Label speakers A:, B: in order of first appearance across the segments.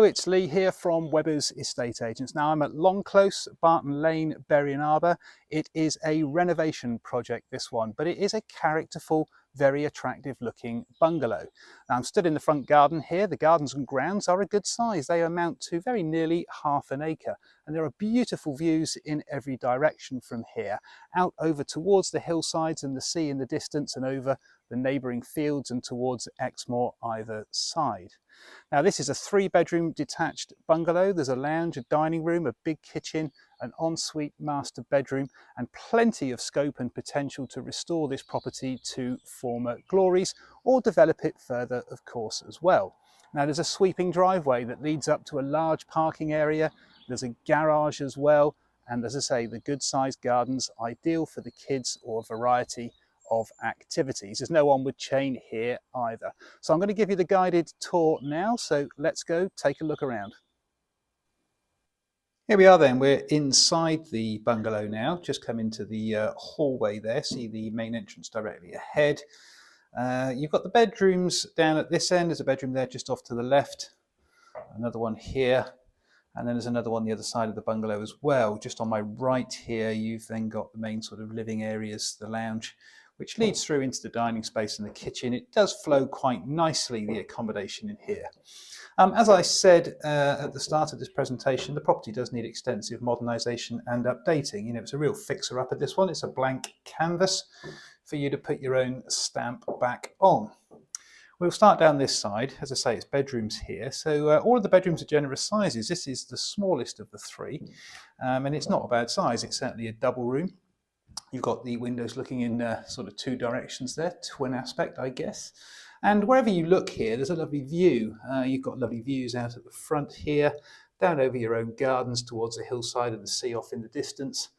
A: it's Lee here from Webber's Estate Agents. Now I'm at Long Close, Barton Lane, Berrynarbor. It is a renovation project, this one, but it is a characterful, very attractive looking bungalow. Now I'm stood in the front garden here. The gardens and grounds are a good size. They amount to very nearly half an acre, and there are beautiful views in every direction from here, out over towards the hillsides and the sea in the distance, and over the neighbouring fields and towards Exmoor either side. Now this is a 3-bedroom detached bungalow. There's a lounge, a dining room, a big kitchen, an ensuite master bedroom, and plenty of scope and potential to restore this property to former glories or develop it further, of course, as well. Now there's a sweeping driveway that leads up to a large parking area. There's a garage as well, and as I say, the good sized gardens, ideal for the kids or a variety of activities. There's no onward chain here either. So I'm going to give you the guided tour now, so let's go take a look around. Here we are then, we're inside the bungalow now. Just come into the hallway there, see the main entrance directly ahead. You've got the bedrooms down at this end. There's a bedroom there just off to the left, another one here, and then there's another one on the other side of the bungalow as well. Just on my right here, you've then got the main sort of living areas, the lounge, which leads through into the dining space and the kitchen. It does flow quite nicely, the accommodation in here. As I said at the start of this presentation, the property does need extensive modernisation and updating. You know, it's a real fixer-upper, this one. It's a blank canvas for you to put your own stamp back on. We'll start down this side. As I say, it's bedrooms here. So all of the bedrooms are generous sizes. This is the smallest of the three, and it's not a bad size. It's certainly a double room. You've got the windows looking in sort of two directions there, twin aspect, I guess. And wherever you look here, there's a lovely view. You've got lovely views out at the front here, down over your own gardens towards the hillside and the sea off in the distance.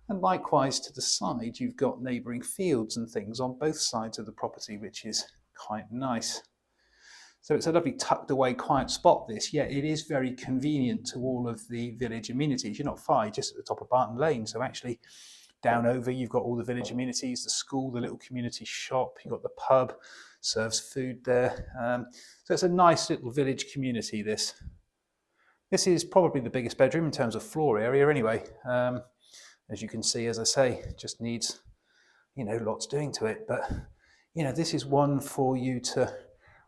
A: And likewise to the side, you've got neighbouring fields and things on both sides of the property, which is quite nice. So it's a lovely tucked away quiet spot this, yet it is very convenient to all of the village amenities. You're not far, you're just at the top of Barton Lane, so actually down over you've got all the village amenities, the school, the little community shop, you've got the pub, serves food there. So it's a nice little village community, this. This is probably the biggest bedroom in terms of floor area anyway. As you can see, as I say, just needs, you know, lots doing to it. But, you know, this is one for you to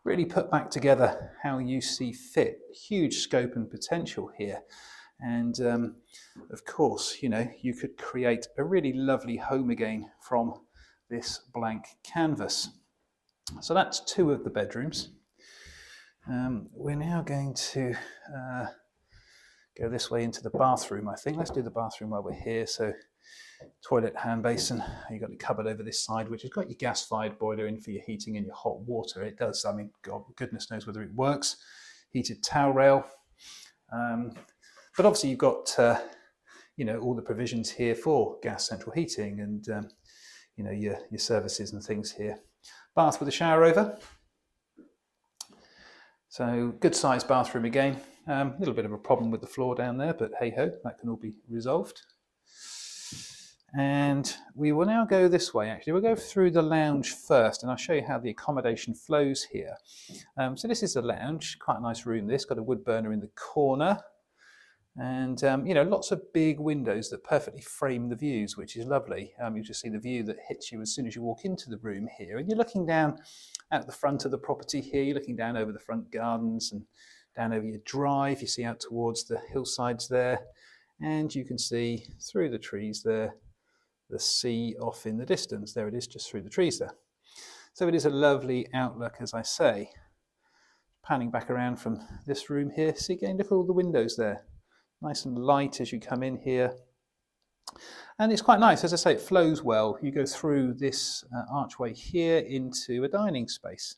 A: really put back together how you see fit. Huge scope and potential here. And of course, you know, you could create a really lovely home again from this blank canvas. So that's two of the bedrooms. We're now going to go this way into the bathroom, I think. Let's do the bathroom while we're here. So toilet, hand basin. You've got the cupboard over this side, which has got your gas-fired boiler in for your heating and your hot water. It does, I mean, God, goodness knows whether it works. Heated towel rail. But obviously you've got, you know, all the provisions here for gas central heating and, you know, your services and things here. Bath with a shower over. So good sized bathroom again. A little bit of a problem with the floor down there, but hey ho, that can all be resolved. And we will now go this way, actually. We'll go through the lounge first, and I'll show you how the accommodation flows here. So this is the lounge, quite a nice room this, got a wood burner in the corner. And, you know, lots of big windows that perfectly frame the views, which is lovely. You just see the view that hits you as soon as you walk into the room here. And you're looking down at the front of the property here. You're looking down over the front gardens and down over your drive. You see out towards the hillsides there. And you can see through the trees there, the sea off in the distance. There it is, just through the trees there. So it is a lovely outlook, as I say. Panning back around from this room here. See again, look at all the windows there. Nice and light as you come in here. And it's quite nice, as I say, it flows well. You go through this archway here into a dining space.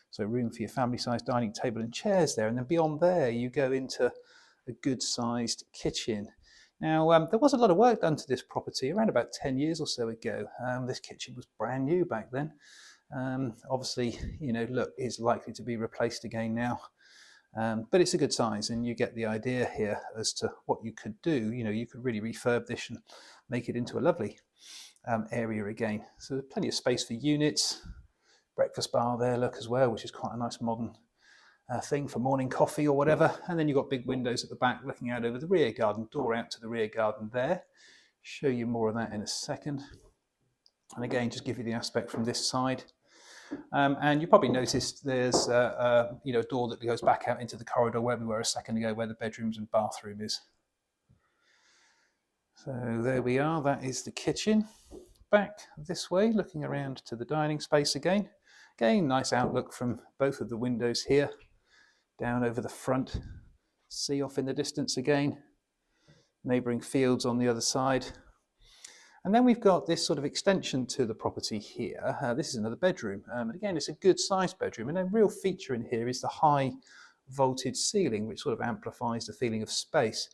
A: So room for your family-sized dining table and chairs there. And then beyond there, you go into a good-sized kitchen. Now, there was a lot of work done to this property around about 10 years or so ago. This kitchen was brand new back then. Obviously, you know, look, is likely to be replaced again now. But it's a good size, and you get the idea here as to what you could do. You know, you could really refurb this and make it into a lovely area again. So there's plenty of space for units. Breakfast bar there, look, as well, which is quite a nice modern thing for morning coffee or whatever. And then you've got big windows at the back looking out over the rear garden, door out to the rear garden there. Show you more of that in a second. And again, just give you the aspect from this side. And you probably noticed there's a door that goes back out into the corridor where we were a second ago, where the bedrooms and bathroom is. So there we are, that is the kitchen. Back this way, looking around to the dining space again. Again, nice outlook from both of the windows here, down over the front. See off in the distance again. Neighbouring fields on the other side. And then we've got this sort of extension to the property here. This is another bedroom. And again, it's a good sized bedroom. And a real feature in here is the high vaulted ceiling, which sort of amplifies the feeling of space.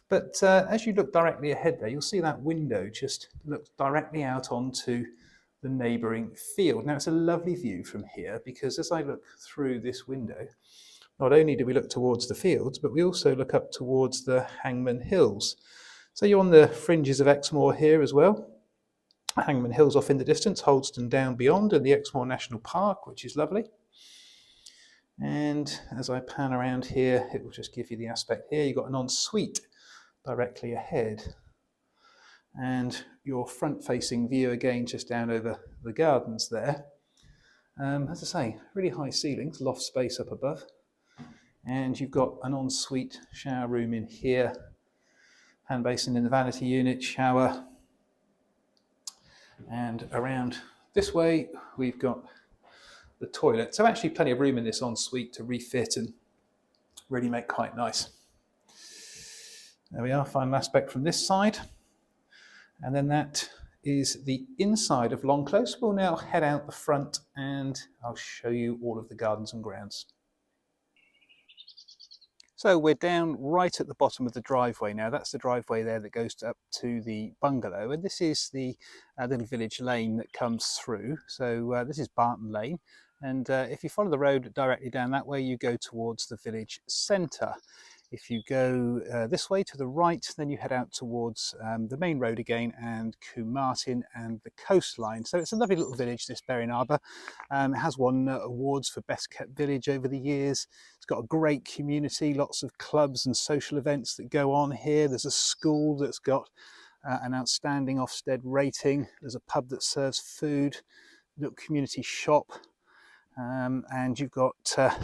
A: But as you look directly ahead there, you'll see that window just looks directly out onto the neighbouring field. Now, it's a lovely view from here, because as I look through this window, not only do we look towards the fields, but we also look up towards the Hangman Hills. So you're on the fringes of Exmoor here as well. Hangman Hills off in the distance, Holdstone down beyond, and the Exmoor National Park, which is lovely. And as I pan around here, it will just give you the aspect here. You've got an ensuite directly ahead. And your front-facing view again, just down over the gardens there. As I say, really high ceilings, loft space up above. And you've got an ensuite shower room in here. Hand basin in the vanity unit, shower. And around this way, we've got the toilet. So actually plenty of room in this ensuite to refit and really make quite nice. There we are, final aspect from this side. And then that is the inside of Long Close. We'll now head out the front and I'll show you all of the gardens and grounds. So we're down right at the bottom of the driveway now. That's the driveway there that goes up to the bungalow, and this is the little village lane that comes through. So this is Barton Lane, and if you follow the road directly down that way, you go towards the village centre. If you go this way to the right, then you head out towards the main road again and Martin and the coastline. So it's a lovely little village, this Berrynarbor. It has won awards for best kept village over the years. It's got a great community, lots of clubs and social events that go on here. There's a school that's got an outstanding Ofsted rating. There's a pub that serves food, a little community shop, and you've got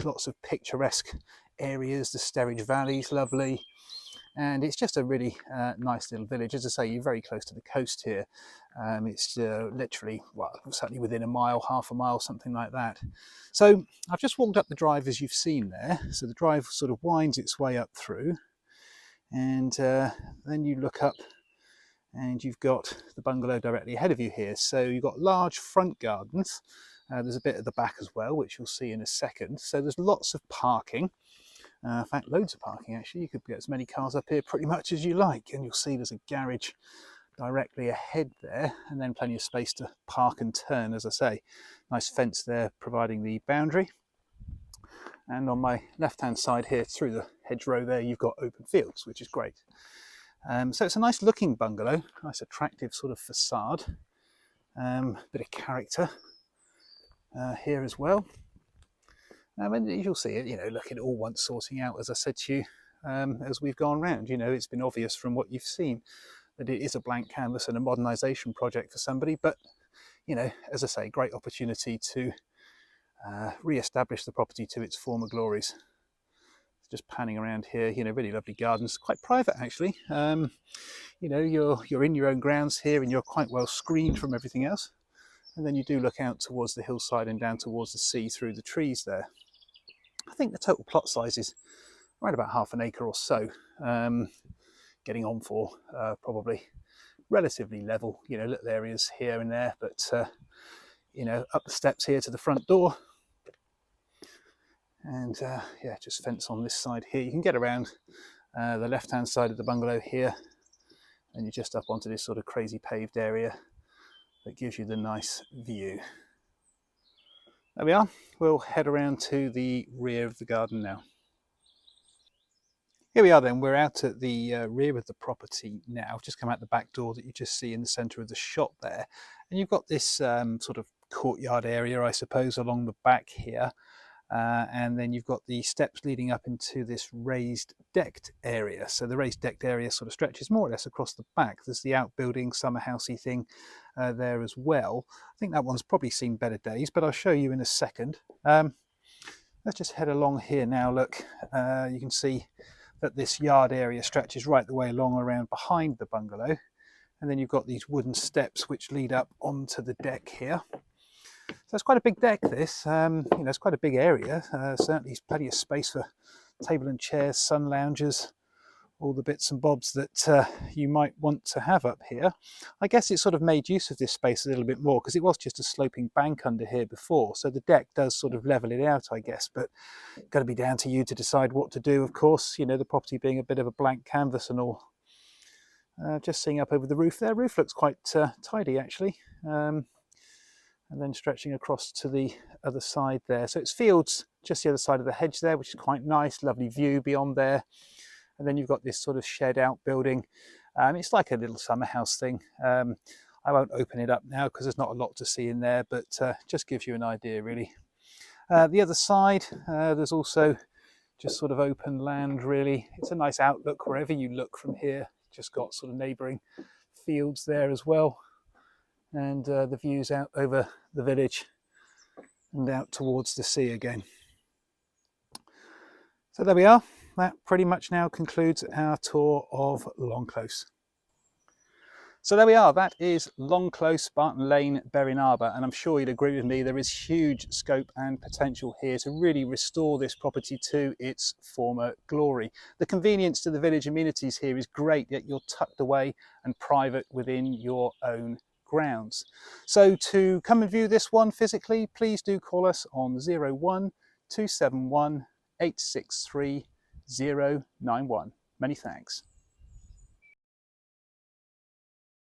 A: lots of picturesque areas. The Sterridge Valley's lovely, and it's just a really nice little village. As I say, you're very close to the coast here. It's literally, well, certainly within a mile, half a mile, something like that. So I've just walked up the drive as you've seen there. So the drive sort of winds its way up through, and then you look up and you've got the bungalow directly ahead of you here. So you've got large front gardens. There's a bit at the back as well, which you'll see in a second. So there's lots of parking. In fact, loads of parking actually. You could get as many cars up here pretty much as you like, and you'll see there's a garage directly ahead there, and then plenty of space to park and turn. As I say, nice fence there providing the boundary. And on my left hand side here, through the hedgerow there, you've got open fields, which is great. So it's a nice looking bungalow, nice attractive sort of facade, bit of character here as well. And you'll see it, look, it all wants sorting out, as I said to you, as we've gone round. It's been obvious from what you've seen that it is a blank canvas and a modernisation project for somebody, but, as I say, great opportunity to re-establish the property to its former glories. Just panning around here, really lovely gardens, quite private actually. You're in your own grounds here and you're quite well screened from everything else. And then you do look out towards the hillside and down towards the sea through the trees there. I think the total plot size is around about half an acre or so, getting on for probably relatively level, little areas here and there, but up the steps here to the front door. And yeah, just fence on this side here. You can get around the left hand side of the bungalow here, and you're just up onto this sort of crazy paved area that gives you the nice view. There we are. We'll head around to the rear of the garden now. Here we are then, we're out at the rear of the property now. Just come out the back door that you just see in the centre of the shop there. And you've got this sort of courtyard area, I suppose, along the back here. And then you've got the steps leading up into this raised decked area. So the raised decked area sort of stretches more or less across the back. There's the outbuilding summer housey thing there as well. I think that one's probably seen better days, but I'll show you in a second. Let's just head along here now. Look, you can see that this yard area stretches right the way along around behind the bungalow. And then you've got these wooden steps which lead up onto the deck here. So it's quite a big deck, this. You know, it's quite a big area. Certainly there's plenty of space for table and chairs, sun loungers, all the bits and bobs that you might want to have up here. I guess it sort of made use of this space a little bit more because it was just a sloping bank under here before. So the deck does sort of level it out, I guess, but it's got to be down to you to decide what to do, of course, you know, the property being a bit of a blank canvas and all. Just seeing up over the roof there, roof looks quite tidy actually. And then stretching across to the other side there. So it's fields just the other side of the hedge there, which is quite nice, lovely view beyond there. And then you've got this sort of shed outbuilding. It's like a little summer house thing. I won't open it up now because there's not a lot to see in there, but just gives you an idea really. The other side, there's also just sort of open land really. It's a nice outlook wherever you look from here. Just got sort of neighbouring fields there as well. And the views out over the village and out towards the sea again. So there we are. That pretty much now concludes our tour of Long Close. So there we are, that is Long Close, Barton Lane, Berrynarbor, and I'm sure you'd agree with me, there is huge scope and potential here to really restore this property to its former glory. The convenience to the village amenities here is great, yet you're tucked away and private within your own grounds. So to come and view this one physically, please do call us on 01 271 863 091. Many thanks.